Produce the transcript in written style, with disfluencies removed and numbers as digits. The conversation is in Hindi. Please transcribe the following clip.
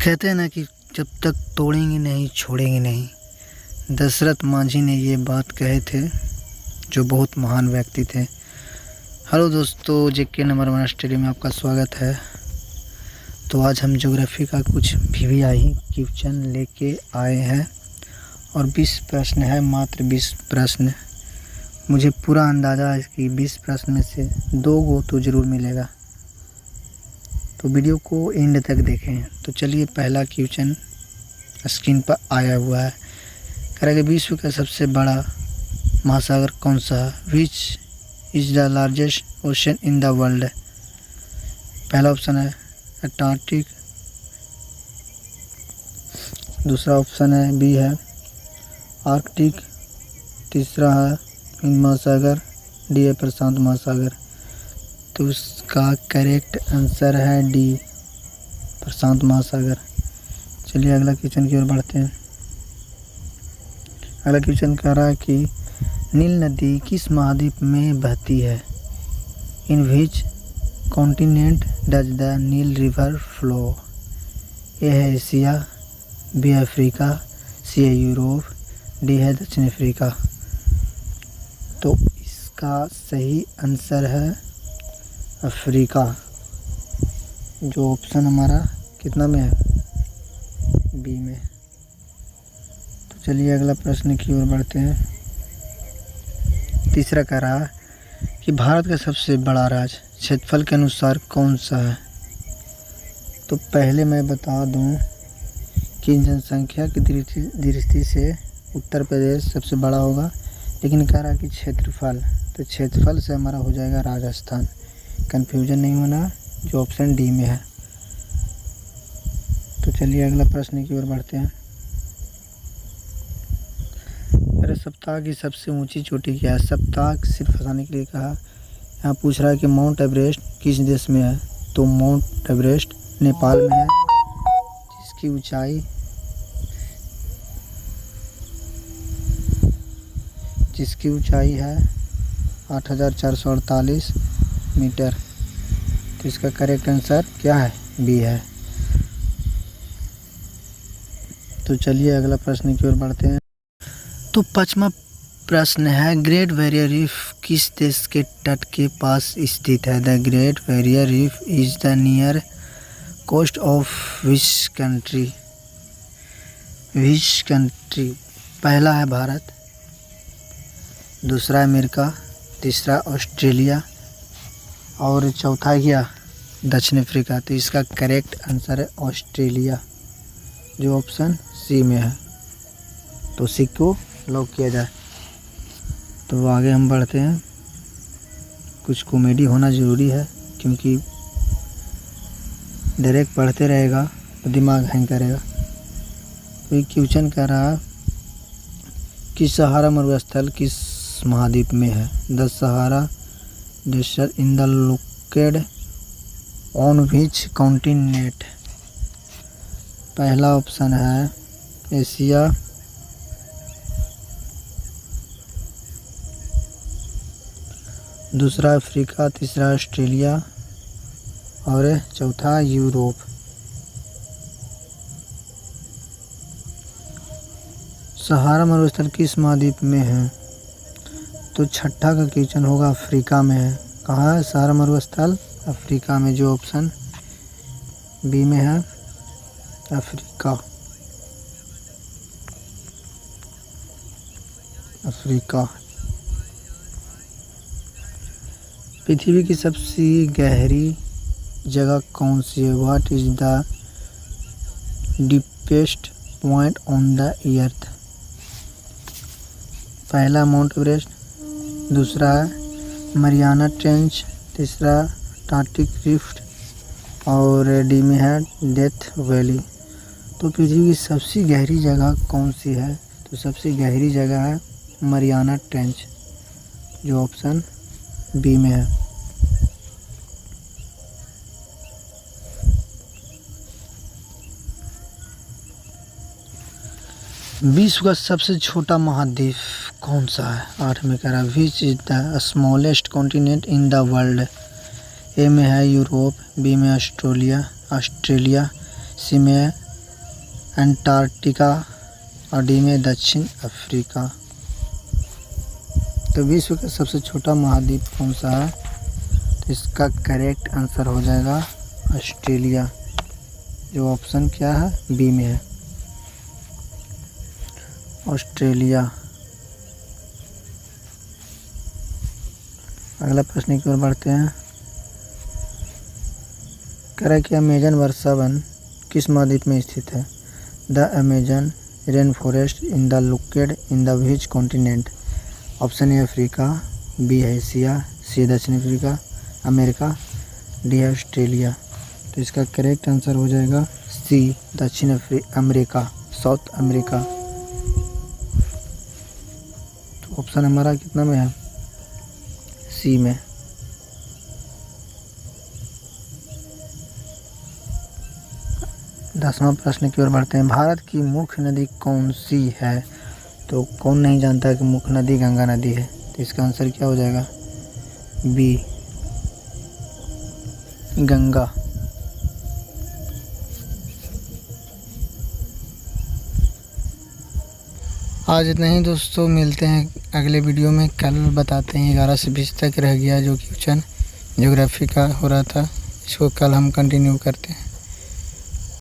कहते हैं ना कि जब तक तोड़ेंगे नहीं छोड़ेंगे नहीं। दशरथ मांझी ने ये बात कहे थे, जो बहुत महान व्यक्ति थे। हेलो दोस्तों, जेके नंबर 1 स्टडी में आपका स्वागत है। तो आज हम ज्योग्राफी का कुछ VVI क्वेश्चन लेके आए हैं और 20 प्रश्न है, मात्र 20 प्रश्न। मुझे पूरा अंदाज़ा है कि 20 प्रश्न में से 2 गो तो ज़रूर मिलेगा, तो वीडियो को एंड तक देखें। तो चलिए, पहला क्वेश्चन स्क्रीन पर आया हुआ है। कह रहा है कि विश्व का सबसे बड़ा महासागर कौन सा है? Which is the largest ocean in the world? पहला ऑप्शन है अटलांटिक, दूसरा ऑप्शन है बी है आर्कटिक, तीसरा है हिंद महासागर, डी है प्रशांत महासागर। तो उसका करेक्ट आंसर है डी, प्रशांत महासागर। चलिए अगला क्वेश्चन की ओर बढ़ते हैं। अगला क्वेश्चन कह रहा है कि नील नदी किस महाद्वीप में बहती है? In which continent does the Nile river flow? A है एशिया, बी है अफ्रीका, सी है यूरोप, डी है दक्षिण अफ्रीका। तो इसका सही आंसर है अफ्रीका, जो ऑप्शन हमारा कितना में है? बी में। तो चलिए अगला प्रश्न की ओर बढ़ते हैं। तीसरा कह रहा है कि भारत का सबसे बड़ा राज्य क्षेत्रफल के अनुसार कौन सा है? तो पहले मैं बता दूं कि जनसंख्या की दृष्टि से उत्तर प्रदेश सबसे बड़ा होगा, लेकिन कह रहा है कि क्षेत्रफल, तो क्षेत्रफल से हमारा हो जाएगा राजस्थान। कन्फ्यूजन नहीं होना, जो ऑप्शन डी में है। तो चलिए अगला प्रश्न की ओर बढ़ते हैं। अरे सप्ताह की सबसे ऊंची चोटी क्या है? सप्ताह सिर्फ फंसाने के लिए कहा। यहाँ पूछ रहा है कि माउंट एवरेस्ट किस देश में है? तो माउंट एवरेस्ट नेपाल में है, जिसकी ऊंचाई है 8448 मीटर। तो इसका करेक्ट आंसर क्या है? बी है। तो चलिए अगला प्रश्न की ओर बढ़ते हैं। तो 5वां प्रश्न है, ग्रेट बैरियर रीफ किस देश के तट के पास स्थित है? The Great Barrier Reef is the near coast of which country? पहला है भारत, दूसरा अमेरिका, तीसरा ऑस्ट्रेलिया और चौथा क्या? दक्षिण अफ्रीका। तो इसका करेक्ट आंसर है ऑस्ट्रेलिया, जो ऑप्शन सी में है। तो सी को लॉक किया जाए। तो आगे हम बढ़ते हैं। कुछ कॉमेडी होना ज़रूरी है, क्योंकि डायरेक्ट पढ़ते रहेगा तो दिमाग हैंग करेगा। तो एक क्वेश्चन कह रहा है कि सहारा मरुस्थल किस महाद्वीप में है? The Sahara desert in the located on which continent? पहला ऑप्शन है एशिया, दूसरा अफ्रीका, तीसरा ऑस्ट्रेलिया और चौथा यूरोप। सहारा मरुस्थल किस महाद्वीप में है? तो छठा का क्वेश्चन होगा अफ्रीका में है। कहाँ है सहारा मरुस्थल? अफ्रीका में, जो ऑप्शन बी में है अफ्रीका। पृथ्वी की सबसे गहरी जगह कौन सी है? What is the deepest point on the earth? पहला माउंट एवरेस्ट, दूसरा मरियाना ट्रेंच, तीसरा अटलांटिक रिफ्ट और डी में है डेथ वैली। तो पृथ्वी की सबसे गहरी जगह कौन सी है? तो सबसे गहरी जगह है मरियाना ट्रेंच, जो ऑप्शन बी में है। विश्व का सबसे छोटा महाद्वीप कौन सा है? 8 में कह रहा है which is the smallest continent in the world? A में है यूरोप, बी में ऑस्ट्रेलिया, सी में है अंटार्कटिका और डी में दक्षिण अफ्रीका। तो विश्व का सबसे छोटा महाद्वीप कौन सा है? तो इसका करेक्ट आंसर हो जाएगा ऑस्ट्रेलिया, जो ऑप्शन क्या है, बी में है, ऑस्ट्रेलिया। अगला प्रश्न की ओर बढ़ते हैं। कह रहा है कि अमेजन वर्षा वन किस महाद्वीप में स्थित है? The Amazon rain forest in the located in the which continent? Option A Africa, B है एशिया, सी दक्षिण अफ्रीका अमेरिका, डी है ऑस्ट्रेलिया। तो इसका करेक्ट आंसर हो जाएगा सी दक्षिण अमेरिका, साउथ अमेरिका। तो ऑप्शन हमारा कितना में है? सी में। दसवां प्रश्न की ओर बढ़ते हैं। भारत की मुख्य नदी कौन सी है? तो कौन नहीं जानता है कि मुख्य नदी गंगा नदी है? तो इसका आंसर क्या हो जाएगा? बी, गंगा। आज इतना ही दोस्तों, मिलते हैं अगले वीडियो में। कल बताते हैं 11 से 20 तक रह गया जो क्वेश्चन ज्योग्राफी का हो रहा था, इसको कल हम कंटिन्यू करते हैं।